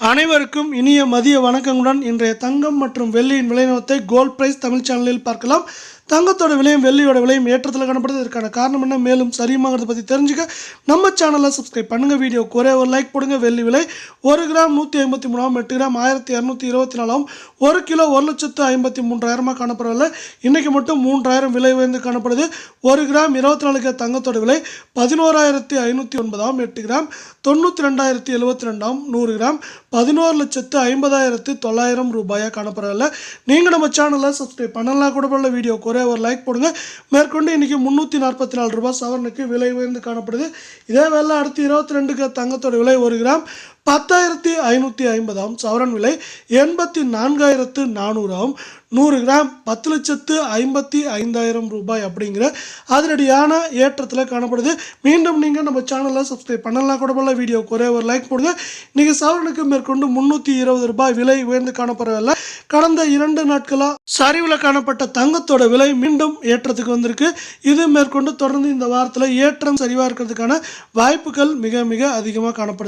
அனைவருக்கும் இனிய மதிய வணக்கங்களுடன் இன்றைய தங்கம் மற்றும் வெள்ளியின் விலைநிலத்தை கோல்ட் பிரைஸ் தமிழ் சேனலில் பார்க்கலாம். தங்கத்தோட விலையும் வெள்ளியோட விலையும் ஏற்றத்தில் காணப்படுது. இதற்கான காரணம் என்ன, மேலும் சரியுமாங்கிறத பற்றி தெரிஞ்சுக்க நம்ம சேனலை சப்ஸ்கிரைப் பண்ணுங்கள். வீடியோக்கு ஒரே ஒரு லைக் போடுங்க. வெள்ளி விலை 1 கிராம் 153, 8 கிராம் 1224, 1 கிலோ 1,53,000 காணப்படவில்லை. இன்றைக்கி மட்டும் 3000 விலை உயர்ந்து காணப்படுது. 1 கிராம் 24 கிராம் தங்கத்தோட விலை 11,509, 8 கிராம் 92,072, 100 கிராம் 11,50,900 ரூபாயாக காணப்படவில்லை. நீங்கள் நம்ம சேனலை சப்ஸ்கிரைப் பண்ணலாம் கூட பரவாயில்ல. வீடியோக்கு ஒரே ஒரு லைக் போடுங்க. மேற்கொண்டு இன்றைக்கி 344 ரூபாய் சவரனுக்கு விலை உயர்ந்து காணப்படுது. இதே வேலை அடுத்து 22 கிராம் தங்கத்தோட விலை 1 கிராம் 10,550, சவரன் விலை 84,400, 100 கிராம் 10,55,000 ரூபாய் அப்படிங்கிற அதிரடியான ஏற்றத்தில் காணப்படுது. மீண்டும் நீங்கள் நம்ம சேனலை சப்ஸ்கிரைப் பண்ணலாம் கூட போல. வீடியோக்கு ஒரே ஒரு லைக் போடுங்க. இன்றைக்கி சவரனுக்கு மேற்கொண்டு 320 ரூபாய் விலை உயர்ந்து காணப்படவில்லை. கடந்த 2 நாட்களாக சரிவில் காணப்பட்ட தங்கத்தோட விலை மீண்டும் ஏற்றத்துக்கு வந்திருக்கு. இது மேற்கொண்டு தொடர்ந்து இந்த வாரத்தில் ஏற்றம் சரிவாக இருக்கிறதுக்கான வாய்ப்புகள் மிக மிக அதிகமாக காணப்படுது.